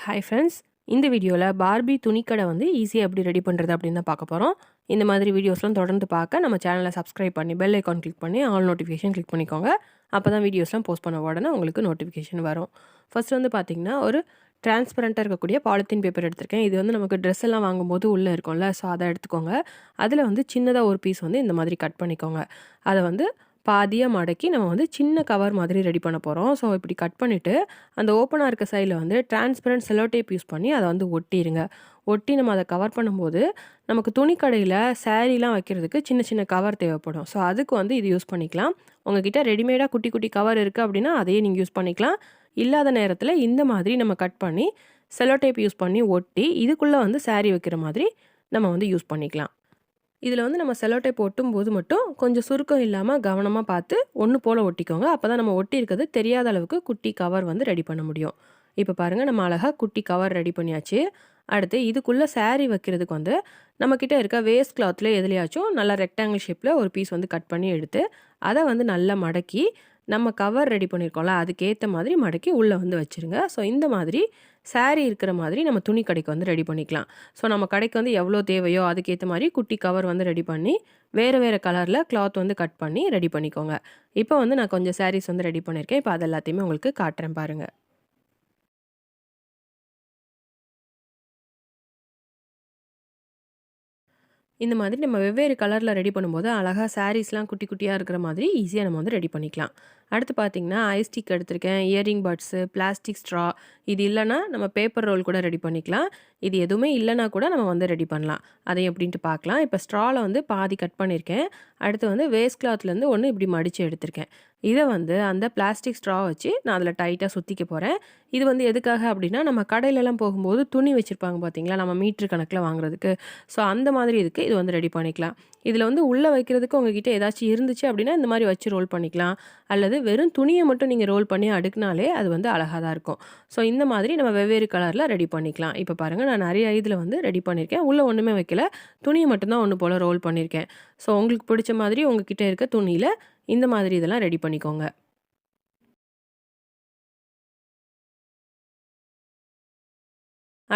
Hi friends, இந்த வீடியோவில் Barbie துணிக்கடை வந்து ஈஸியாக எப்படி ரெடி பண்ணுறது அப்படின்னு தான் பார்க்க போகிறோம். இந்த மாதிரி வீடியோஸ்லாம் தொடர்ந்து பார்க்க நம்ம சேனலை சப்ஸ்கிரைப் பண்ணி பெல் ஐக்கான் கிளிக் பண்ணி ஆல் நோட்டிஃபிகேஷன் கிளிக் பண்ணிக்கோங்க. அப்போ தான் வீடியோஸ்லாம் போஸ்ட் பண்ண உடனே உங்களுக்கு நோட்டிஃபிகேஷன் வரும். ஃபர்ஸ்ட் வந்து பார்த்திங்கன்னா ஒரு டிரான்ஸ்பரண்ட்டாக இருக்கக்கூடிய பாலித்தீன் பேப்பர் எடுத்திருக்கேன். இது வந்து நமக்கு ட்ரெஸ் எல்லாம் வாங்கும்போது உள்ளே இருக்கும்ல, ஸோ அதை எடுத்துக்கோங்க. அதில் வந்து சின்னதாக ஒரு பீஸ் வந்து இந்த மாதிரி கட் பண்ணிக்கோங்க. அதை வந்து பாதியாக மடக்கி நம்ம வந்து சின்ன கவர் மாதிரி ரெடி பண்ண போகிறோம். ஸோ இப்படி கட் பண்ணிவிட்டு அந்த ஓப்பனாக இருக்க சைடில் வந்து டிரான்ஸ்பரண்ட் செல்லோ டேப் யூஸ் பண்ணி அதை வந்து ஒட்டிடுங்க. ஒட்டி நம்ம அதை கவர் பண்ணும்போது நமக்கு துணிக்கடையில் சாரீலாம் வைக்கிறதுக்கு சின்ன சின்ன கவர் தேவைப்படும். ஸோ அதுக்கு வந்து இது யூஸ் பண்ணிக்கலாம். உங்ககிட்ட ரெடிமேடாக குட்டி குட்டி கவர் இருக்குது அப்படின்னா அதையே நீங்கள் யூஸ் பண்ணிக்கலாம். இல்லாத நேரத்தில் இந்த மாதிரி நம்ம கட் பண்ணி செல்லோ டேப் யூஸ் பண்ணி ஒட்டி இதுக்குள்ளே வந்து சாரீ வைக்கிற மாதிரி நம்ம வந்து யூஸ் பண்ணிக்கலாம். இதில் வந்து நம்ம செல்லோ டேப் ஒட்டும்போது மட்டும் கொஞ்சம் சுருக்கம் இல்லாமல் கவனமாக பார்த்து ஒன்று போல் ஒட்டிக்கோங்க. அப்போ தான் நம்ம ஒட்டி இருக்கிறது தெரியாத அளவுக்கு குட்டி கவர் வந்து ரெடி பண்ண முடியும். இப்போ பாருங்கள், நம்ம அழகாக குட்டி கவர் ரெடி பண்ணியாச்சு. அடுத்து இதுக்குள்ளே சாரீ வைக்கிறதுக்கு வந்து நம்மக்கிட்ட இருக்க வேஸ்ட் கிளாத்தில் எதுலையாச்சும் நல்லா ரெக்டாங்கிள் ஷேப்பில் ஒரு பீஸ் வந்து கட் பண்ணி எடுத்து அதை வந்து நல்லா மடக்கி நம்ம கவர் ரெடி பண்ணியிருக்கோம்ல அதுக்கேற்ற மாதிரி மடக்கி உள்ளே வந்து வச்சுருங்க. ஸோ இந்த மாதிரி சாரீ இருக்கிற மாதிரி நம்ம துணி கடைக்கு வந்து ரெடி பண்ணிக்கலாம். ஸோ நம்ம கடைக்கு வந்து எவ்வளோ தேவையோ அதுக்கேற்ற மாதிரி குட்டி கவர் வந்து ரெடி பண்ணி வேறு வேறு கலரில் கிளாத் வந்து கட் பண்ணி ரெடி பண்ணிக்கோங்க. இப்போ வந்து நான் கொஞ்சம் சாரீஸ் வந்து ரெடி பண்ணியிருக்கேன். இப்போ அது எல்லாத்தையுமே உங்களுக்கு காட்டுறேன் பாருங்கள். இந்த மாதிரி நம்ம வெவ்வேறு கலரில் ரெடி பண்ணும்போது அழகாக சாரீஸ்லாம் குட்டி குட்டியாக இருக்கிற மாதிரி ஈஸியாக நம்ம வந்து ரெடி பண்ணிக்கலாம். அடுத்து பார்த்திங்கன்னா ஐஸ் ஸ்டிக் எடுத்திருக்கேன், இயரிங் பட்ஸு, பிளாஸ்டிக் ஸ்ட்ரா. இது இல்லைனா நம்ம பேப்பர் ரோல் கூட ரெடி பண்ணிக்கலாம். இது எதுவுமே இல்லைனா கூட நம்ம வந்து ரெடி பண்ணலாம். அதை எப்படின்ட்டு பார்க்கலாம். இப்போ ஸ்ட்ராவில் வந்து பாதி கட் பண்ணியிருக்கேன். அடுத்து வந்து வேஸ்ட் கிளாத்லேருந்து ஒன்று இப்படி மடித்து எடுத்திருக்கேன். இதை வந்து அந்த பிளாஸ்டிக் ஸ்ட்ரா வச்சு நான் அதில் டைட்டாக சுற்றிக்க போகிறேன். இது வந்து எதுக்காக அப்படின்னா நம்ம கடையிலலாம் போகும்போது துணி வச்சுருப்பாங்க பார்த்தீங்களா, நம்ம மீட்ரு கணக்கில் வாங்குறதுக்கு. ஸோ அந்த மாதிரி இதுக்கு இது வந்து ரெடி பண்ணிக்கலாம். இதில் வந்து உள்ளே வைக்கிறதுக்கு உங்ககிட்ட ஏதாச்சும் இருந்துச்சு அப்படின்னா இந்த மாதிரி வச்சு ரோல் பண்ணிக்கலாம். அல்லது வெறும் துணியை மட்டும் நீங்கள் ரோல் பண்ணி அடுக்குனாலே அது வந்து அழகாக தான் இருக்கும். ஸோ இந்த மாதிரி நம்ம வெவ்வேறு கலரில் ரெடி பண்ணிக்கலாம். இப்போ பாருங்கள், நான் நிறைய இதில் வந்து ரெடி பண்ணியிருக்கேன். உள்ளே ஒன்றுமே வைக்கல, துணியை மட்டும்தான் ஒன்று போல் ரோல் பண்ணியிருக்கேன். ஸோ உங்களுக்கு பிடிச்ச மாதிரி உங்ககிட்ட இருக்க துணியில் இந்த மாதிரி இதெல்லாம் ரெடி பண்ணிக்கோங்க.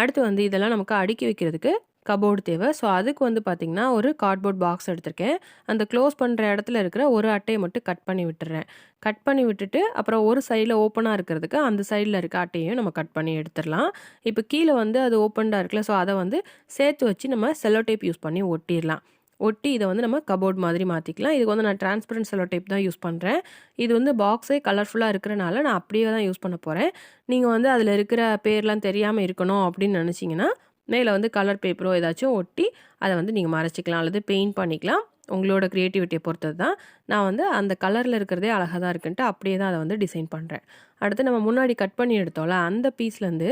அடுத்து வந்து இதெல்லாம் நமக்கு அடுக்கி வைக்கிறதுக்கு கபோர்டு தேவை. ஸோ அதுக்கு வந்து பார்த்திங்கன்னா ஒரு கார்ட்போர்ட் பாக்ஸ் எடுத்திருக்கேன். அந்த க்ளோஸ் பண்ணுற இடத்துல இருக்கிற ஒரு அட்டையை மட்டும் கட் பண்ணி விட்டுறேன். கட் பண்ணி விட்டுட்டு அப்புறம் ஒரு சைடில் ஓப்பனாக இருக்கிறதுக்கு அந்த சைடில் இருக்க அட்டையும் நம்ம கட் பண்ணி எடுத்துடலாம். இப்போ கீழே வந்து அது ஓப்பன்டாக இருக்குல்ல, ஸோ அதை வந்து சேர்த்து வச்சு நம்ம செல்லோ டேப் யூஸ் பண்ணி ஒட்டிடலாம். ஒட்டி இதை வந்து நம்ம கபோர்ட் மாதிரி மாற்றிக்கலாம். இதுக்கு வந்து நான் டிரான்ஸ்பரண்ட் செல்லோ டேப் தான் யூஸ் பண்ணுறேன். இது வந்து பாக்ஸே கலர்ஃபுல்லாக இருக்கிறனால நான் அப்படியே தான் யூஸ் பண்ண போகிறேன். நீங்கள் வந்து அதில் இருக்கிற பேர்லாம் தெரியாமல் இருக்கணும் அப்படின்னு நினச்சிங்கன்னா மேலே வந்து கலர் பேப்பரோ ஏதாச்சும் ஒட்டி அதை வந்து நீங்கள் மறைச்சிக்கலாம் அல்லது பெயிண்ட் பண்ணிக்கலாம். உங்களோட க்ரியேட்டிவிட்டியை பொறுத்தது தான். நான் வந்து அந்த கலரில் இருக்கிறதே அழகாக தான் இருக்குன்ட்டு அப்படியே தான் அதை வந்து டிசைன் பண்ணுறேன். அடுத்து நம்ம முன்னாடி கட் பண்ணி எடுத்தோம்ல அந்த பீஸ்லேருந்து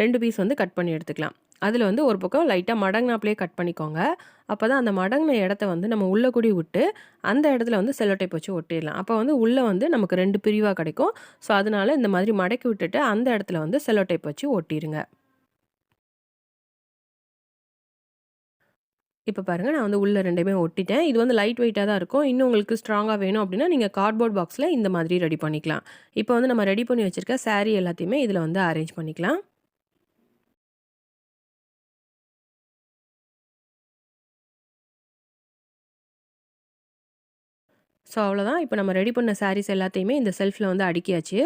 2 பீஸ் வந்து கட் பண்ணி எடுத்துக்கலாம். அதில் வந்து ஒரு பக்கம் லைட்டாக மடங்கினாப்லேயே கட் பண்ணிக்கோங்க. அப்போ தான் அந்த மடங்கின இடத்த வந்து நம்ம உள்ளே கூடி விட்டு அந்த இடத்துல வந்து செல்லோ டேப் வச்சு ஒட்டிடலாம். அப்போ வந்து உள்ளே வந்து நமக்கு 2 பிரிவாக கிடைக்கும். ஸோ அதனால் இந்த மாதிரி மடக்கி விட்டுட்டு அந்த இடத்துல வந்து செல்லோ டேப் வச்சு ஒட்டிடுங்க. இப்போ பாருங்கள், நான் வந்து உள்ளே 2மே ஒட்டிட்டேன். இது வந்து லைட் வெயிட்டாக தான் இருக்கும். இன்னும் உங்களுக்கு ஸ்ட்ராங்காக வேணும் அப்படின்னா நீங்கள் கார்ட்போர்ட் பாக்ஸில் இந்த மாதிரி ரெடி பண்ணிக்கலாம். இப்போ வந்து நம்ம ரெடி பண்ணி வச்சுருக்க சாரீ எல்லாத்தையுமே இதில் வந்து அரேஞ்ச் பண்ணிக்கலாம். ஸோ அவ்வளோதான். இப்போ நம்ம ரெடி பண்ண சாரீஸ் எல்லாத்தையுமே இந்த செல்ஃபில் வந்து அடுக்கியாச்சு.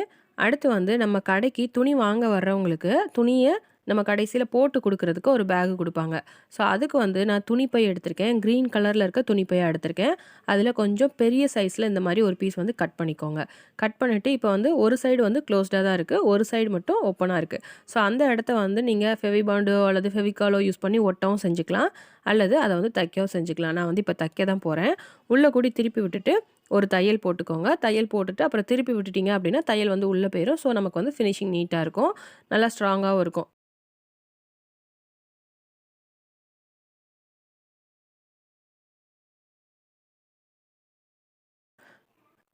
அடுத்து வந்து நம்ம கடைக்கு துணி வாங்க வர்றவங்களுக்கு துணியை நம்ம கடைசியில் போட்டு கொடுக்குறதுக்கு ஒரு பேகு கொடுப்பாங்க. ஸோ அதுக்கு வந்து நான் துணிப்பை எடுத்திருக்கேன். க்ரீன் கலரில் இருக்க துணிப்பையாக எடுத்திருக்கேன். அதில் கொஞ்சம் பெரிய சைஸில் இந்த மாதிரி ஒரு பீஸ் வந்து கட் பண்ணிக்கோங்க. கட் பண்ணிவிட்டு இப்போ வந்து ஒரு சைடு வந்து க்ளோஸ்டாக தான் இருக்குது, ஒரு சைடு மட்டும் ஓப்பனாக இருக்குது. ஸோ அந்த இடத்த வந்து நீங்கள் ஃபெவிபாண்டோ அல்லது ஃபெவிகாலோ யூஸ் பண்ணி ஒட்டவும் செஞ்சுக்கலாம், அல்லது அதை வந்து தைக்கவும் செஞ்சுக்கலாம். நான் வந்து இப்போ தைக்க தான் போகிறேன். உள்ளே கூடி திருப்பி விட்டுட்டு ஒரு தையல் போட்டுக்கோங்க. தையல் போட்டுட்டு அப்புறம் திருப்பி விட்டுட்டிங்க அப்படின்னா தையல் வந்து உள்ளே போயிடும். ஸோ நமக்கு வந்து ஃபினிஷிங் நீட்டாக இருக்கும், நல்லா ஸ்ட்ராங்காகவும் இருக்கும்.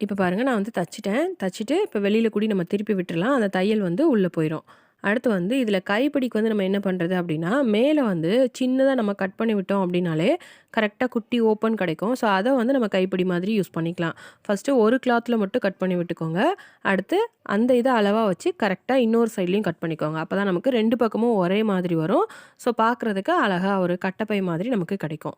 இப்போ பாருங்கள், நான் வந்து தச்சுட்டேன். தச்சுட்டு இப்போ வெளியில் கூடி நம்ம திருப்பி விட்டுறலாம். அந்த தையல் வந்து உள்ளே போயிடும். அடுத்து வந்து இதில கைப்பிடிக்கு வந்து நம்ம என்ன பண்ணுறது அப்படின்னா, மேலே வந்து சின்னதா நம்ம கட் பண்ணி விட்டோம் அப்படின்னாலே, கரெக்ட்டா குட்டி ஓப்பன் கிடைக்கும். ஸோ, அத வந்து நம்ம கைப்பிடி மாதிரி யூஸ் பண்ணிக்கலாம். ஃபர்ஸ்ட்டு ஒரு கிளாத்ல மட்டும் கட் பண்ணி விட்டுக்கோங்க. அடுத்து அந்த இத அளவா வச்சு கரெக்ட்டா இன்னொரு சைட்லயும் கட் பண்ணிக்கோங்க. அப்பதான் நமக்கு 2 பக்கமும் ஒரே மாதிரி வரும். ஸோ, பார்க்குறதுக்கு அழகா ஒரு கட்டப்பை மாதிரி நமக்கு கிடைக்கும்.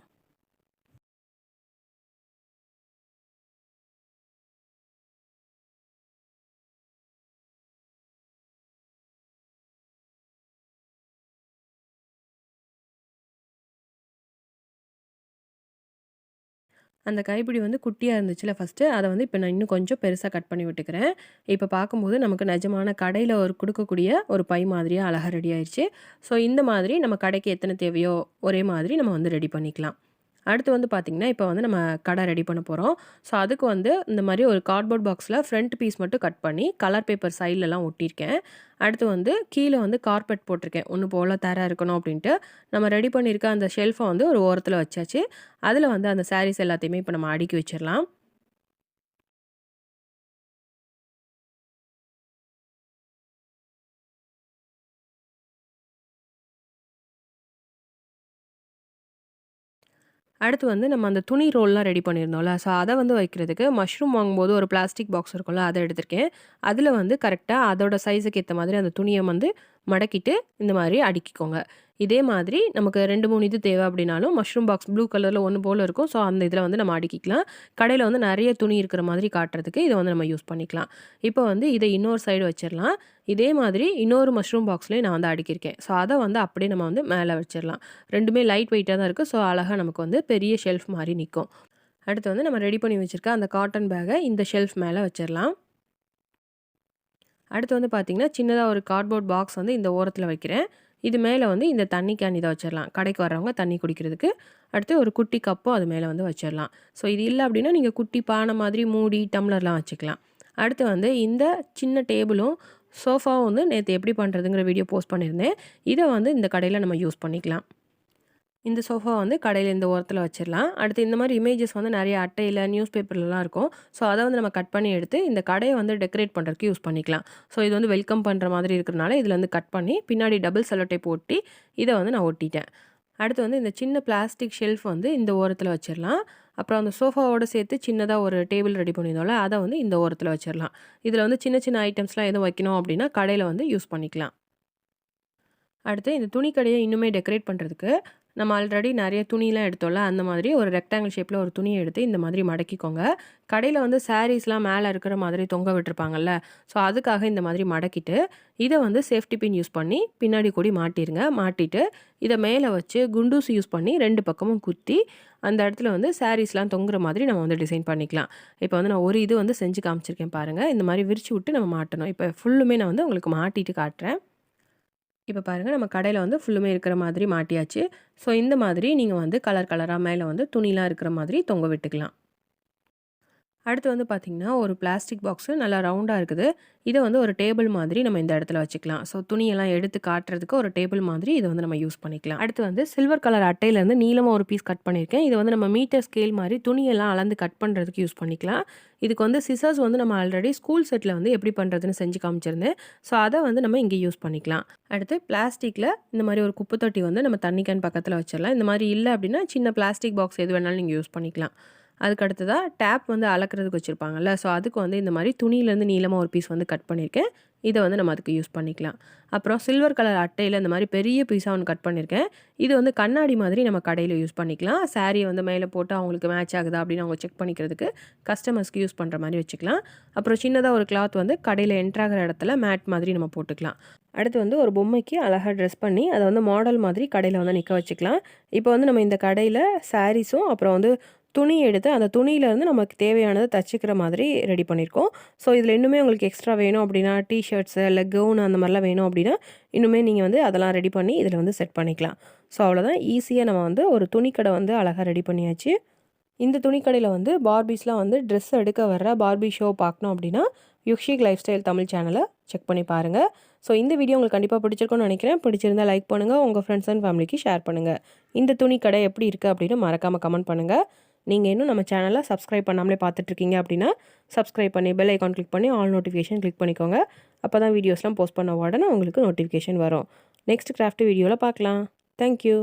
அந்த கைப்பிடி வந்து குட்டியா இருந்துச்சுல்ல ஃபர்ஸ்ட்டு, அத வந்து இப்ப நான் இன்னும் கொஞ்சம் பெருசா கட் பண்ணி விட்டுக்கிறேன். இப்ப பார்க்கும்போது நமக்கு நிஜமான கடையில ஒரு குடுக்கக்கூடிய ஒரு பை மாதிரியா அழகா ரெடி ஆயிருச்சு. ஸோ இந்த மாதிரி நம்ம கடைக்கு எத்தன தேவையோ, ஒரே மாதிரி நம்ம வந்து ரெடி பண்ணிக்கலாம். அடுத்து வந்து பார்த்தீங்கன்னா, இப்ப வந்து நம்ம கடை ரெடி பண்ண போறோம். ஸோ அதுக்கு வந்து இந்த மாரி ஒரு கார்ட்போர்ட் பாக்ஸ்ல ஃப்ரண்ட் பீஸ் மட்டும் கட் பண்ணி, கலர் பேப்பர் சைட்லலாம் ஒட்டியிருக்கேன். அடுத்து வந்து கீழ வந்து கார்பெட் போட்டிருக்கேன். ஒண்ணு போல தர இருக்கணும் அப்டின்ட்டு. நம்ம ரெடி பண்ணியிருக்க அந்த ஷெல்ஃப வந்து ஒரு ஓரத்துல வச்சாச்சு. அதுல வந்து அந்த சாரீஸ் எல்லாத்தையுமே இப்ப நம்ம அடுக்கி வச்சிரலாம். அடுத்து வந்து நம்ம அந்த துணி ரோல்லாம் ரெடி பண்ணியிருந்தோம்ல, ஸோ அத வந்து வைக்கிறதுக்கு மஷ்ரூம் வாங்கும்போது ஒரு பிளாஸ்டிக் பாக்ஸ் இருக்கும்ல, அத எடுத்திருக்கேன். அதில வந்து கரெக்ட்டா அதோட சைஸுக்கு ஏத்த மாதிரி அந்த துணிய வந்து மடக்கிட்டு, இந்த மாரி அடுக்கிக்கோங்க. இதே மாதிரி நமக்கு 2, 3 இது தேவை அப்படின்னாலும், மஷ்ரூம் பாக்ஸ் ப்ளூ கலர்ல ஒண்ணு போல இருக்கும். ஸோ அந்த இதில வந்து நம்ம அடுக்கிக்கலாம். கடையில வந்து நெறைய துணி இருக்கிற மாதிரி காட்டுறதுக்கு இத வந்து நம்ம யூஸ் பண்ணிக்கலாம். இப்போ வந்து இத இன்னொரு சைடு வச்சிரலாம். இதே மாதிரி இன்னொரு மஷ்ரூம் பாக்ஸ்லயும் நான் வந்து அடுக்கியிருக்கேன். ஸோ அத வந்து அப்படியே நம்ம வந்து மேல வச்சிரலாம். 2மே லைட் வெயிட்டா தான் இருக்கு. ஸோ அழகா நமக்கு வந்து பெரிய ஷெல்ஃப் மாரி நிக்கும். அடுத்து வந்து நம்ம ரெடி பண்ணி வச்சிருக்க அந்த காட்டன் பேக்க இந்த ஷெல்ஃப் மேல வச்சிரலாம். அடுத்து வந்து பார்த்தீங்கன்னா, சின்னதா ஒரு கார்ட்போர்ட் பாக்ஸ் வந்து இந்த ஓரத்தில வைக்கிறேன். இது மேல வந்து இந்த தண்ணி கேன் இத வச்சிரலாம். கடைக்கு வர்றவங்க தண்ணி குடிக்கிறதுக்கு. அடுத்து ஒரு குட்டி கப்பும் அது மேல வந்து வச்சிரலாம். ஸோ இது இல்ல அப்டின்னா, நீங்க குட்டி பானை மாதிரி மூடி, டம்ளர்லாம் வச்சுக்கலாம். அடுத்து வந்து இந்த சின்ன டேபிளும், சோஃபாவும் வந்து நேத்து எப்படி பண்றதுங்கிற வீடியோ போஸ்ட் பண்ணியிருந்தேன். இத வந்து இந்த கடையில நம்ம யூஸ் பண்ணிக்கலாம். இந்த சோஃபா வந்து கடையில இந்த ஓரத்துல வச்சிரலாம். அடுத்து இந்த மாரி இமேஜஸ் வந்து நெறைய அட்டையில, நியூஸ் பேப்பர்லலாம் இருக்கும். ஸோ, அத வந்து நம்ம கட் பண்ணி எடுத்து இந்த கடைய வந்து டெக்கரேட் பண்றதுக்கு யூஸ் பண்ணிக்கலாம். ஸோ, இது வந்து வெல்கம் பண்ற மாதிரி இருக்கிறனால, இதுல வந்து கட் பண்ணி பின்னாடி டபுள் செல்லோ டேப் ஒட்டி, இத வந்து நான் ஒட்டிட்டேன். அடுத்து வந்து இந்த சின்ன பிளாஸ்டிக் ஷெல்ஃப் வந்து இந்த ஓரத்துல வச்சிரலாம். அப்புறம் அந்த சோஃபாவோட சேர்த்து சின்னதா ஒரு டேபிள் ரெடி பண்ணியிருந்தோம்ல, அத வந்து இந்த ஓரத்துல வச்சிரலாம். இதுல வந்து சின்ன சின்ன ஐட்டம்ஸ்லாம் எதுவும் வைக்கணும் அப்டின்னா, கடையில வந்து யூஸ் பண்ணிக்கலாம். அடுத்து இந்த துணி கடைய இன்னுமே டெக்கரேட் பண்றதுக்கு, நம்ம ஆல்ரெடி நெறைய துணிலாம் எடுத்தோம்ல, அந்த மாதிரி ஒரு ரெக்டாங்கிள் ஷேப்ல ஒரு துணிய எடுத்து இந்த மாதிரி மடக்கிக்கோங்க. கடையில வந்து சாரீஸ்லாம் மேல இருக்கிற மாதிரி தொங்க விட்டுருப்பாங்கல்ல, ஸோ அதுக்காக இந்த மாதிரி மடக்கிட்டு, இத வந்து சேஃப்டி பின் யூஸ் பண்ணி பின்னாடி கூடி மாட்டிருங்க. மாட்டிட்டு, இத மேல வச்சு குண்டூசி யூஸ் பண்ணி 2 பக்கமும் குத்தி, அந்த இடத்துல வந்து சாரீஸ்லாம் தொங்குற மாதிரி நம்ம வந்து டிசைன் பண்ணிக்கலாம். இப்ப வந்து நான் ஒரு இது வந்து செஞ்சு காமிச்சிருக்கேன் பாருங்க. இந்த மாரி விரிச்சு விட்டு நம்ம மாட்டணும். இப்ப ஃபுல்லுமே நான் வந்து உங்களுக்கு மாட்டிட்டு காட்டுறேன். இப்ப பாருங்க நம்ம கடையில வந்து ஃபுல்லுமே இருக்கிற மாதிரி மாட்டியாச்சு. ஸோ இந்த மாதிரி நீங்க வந்து கலர் கலரா மேல வந்து துணிலாம் இருக்கிற மாதிரி தொங்க விட்டுக்கலாம். அடுத்து வந்து பார்த்தீங்கன்னா, ஒரு பிளாஸ்டிக் பாக்ஸு நல்லா ரவுண்டா இருக்குது. இத வந்து ஒரு டேபிள் மாதிரி நம்ம இந்த இடத்துல வச்சுக்கலாம். ஸோ துணியெல்லாம் எடுத்து காட்டுறதுக்கு ஒரு டேபிள் மாதிரி இத வந்து நம்ம யூஸ் பண்ணிக்கலாம். அடுத்து வந்து சில்வர் கலர் அட்டையிலேருந்து நீளமா ஒரு பீஸ் கட் பண்ணியிருக்கேன். இத வந்து நம்ம மீட்டர் ஸ்கேல் மாரி துணியெல்லாம் அளந்து கட் பண்ணுறதுக்கு யூஸ் பண்ணிக்கலாம். இதுக்கு வந்து சிசர்ஸ் வந்து நம்ம ஆல்ரெடி ஸ்கூல் செட்ல வந்து எப்படி பண்ணுறதுன்னு செஞ்சு காமிச்சிருந்தேன். ஸோ அத வந்து நம்ம இங்க யூஸ் பண்ணிக்கலாம். அடுத்து பிளாஸ்டிக்ல இந்த மாரி ஒரு குப்பை தொட்டி வந்து நம்ம தண்ணி கேன் பக்கத்துல வச்சிரலாம். இந்த மாரி இல்ல அப்டின்னா, சின்ன பிளாஸ்டிக் பாக்ஸ் எது வேணாலும் நீங்க யூஸ் பண்ணிக்கலாம். அதுக்கு அடுத்ததா டேப் வந்து அளக்கிறதுக்கு வச்சிருப்பாங்கல்ல. ஸோ, அதுக்கு வந்து இந்த மாரி துணியிலேருந்து நீளமா ஒரு பீஸ் வந்து கட் பண்ணியிருக்கேன். இத வந்து நம்ம அதுக்கு யூஸ் பண்ணிக்கலாம். அப்புறம் சில்வர் கலர் அட்டையில இந்த மாரி பெரிய பீஸா ஒண்ணு கட் பண்ணியிருக்கேன். இது வந்து கண்ணாடி மாதிரி நம்ம கடையில யூஸ் பண்ணிக்கலாம். சாரிய வந்து மேல போட்டு அவங்களுக்கு மேட்ச் ஆகுதா அப்படின்னு அவங்க செக் பண்ணிக்கிறதுக்கு கஸ்டமர்ஸ்க்கு யூஸ் பண்ற மாரி வச்சுக்கலாம். அப்புறம் சின்னதா ஒரு கிளாத் வந்து கடையில என்டர் ஆகுற இடத்துல மேட் மாதிரி நம்ம போட்டுக்கலாம். அடுத்து வந்து ஒரு பொம்மைக்கு அழகா ட்ரெஸ் பண்ணி அத வந்து மாடல் மாதிரி கடையில வந்து நிக்க வச்சுக்கலாம். இப்போ வந்து நம்ம இந்த கடையில சாரீஸும் அப்புறம் வந்து துணி எடுத்து அந்த துணியிலேருந்து நமக்கு தேவையானத தச்சுக்கிற மாதிரி ரெடி பண்ணியிருக்கோம். ஸோ, இதில இன்னுமே உங்களுக்கு எக்ஸ்ட்ரா வேணும் அப்படின்னா, டீ ஷர்ட்ஸு இல்ல கவுன் அந்த மாரிலாம் வேணும் அப்படின்னா, இன்னுமே நீங்க வந்து அதெல்லாம் ரெடி பண்ணி இதில வந்து செட் பண்ணிக்கலாம். ஸோ, அவ்வளோதான் ஈஸியா நம்ம வந்து ஒரு துணிக்கடை வந்து அழகா ரெடி பண்ணியாச்சு. இந்த துணிக்கடையில வந்து பார்பீஸ்லாம் வந்து ட்ரெஸ் எடுக்க வர்ற பார்பி ஷோ பார்க்கணும் அப்படின்னா, யுக்ஷிக் லைஃப் ஸ்டைல் தமிழ் சேனல செக் பண்ணி பாருங்க. ஸோ, இந்த வீடியோ உங்களுக்கு கண்டிப்பா பிடிச்சிருக்கும்னு நினைக்கிறேன். பிடிச்சிருந்தா லைக் பண்ணுங்க. உங்க ஃப்ரெண்ட்ஸ் அண்ட் ஃபேமிலிக்கு ஷேர் பண்ணுங்க. இந்த துணிக்கடை எப்படி இருக்கு அப்படின்னு மறக்காம கமெண்ட் பண்ணுங்க. நீங்கள் இன்னும் நம்ம சேனலை சப்ஸ்கிரைப் பண்ணாமலே பார்த்துட்ருக்கீங்க அப்படின்னா சப்ஸ்கிரைப் பண்ணி பெல் ஐக்கான் கிளிக் பண்ணி ஆல் நோட்டிஃபிகேஷன் கிளிக் பண்ணிக்கோங்க. அப்போ தான் வீடியோஸ்லாம் போஸ்ட் பண்ண உடனே உங்களுக்கு நோட்டிஃபிகேஷன் வரும். நெக்ஸ்ட் கிராஃப்ட் வீடியோவில் பார்க்கலாம். தேங்க்யூ.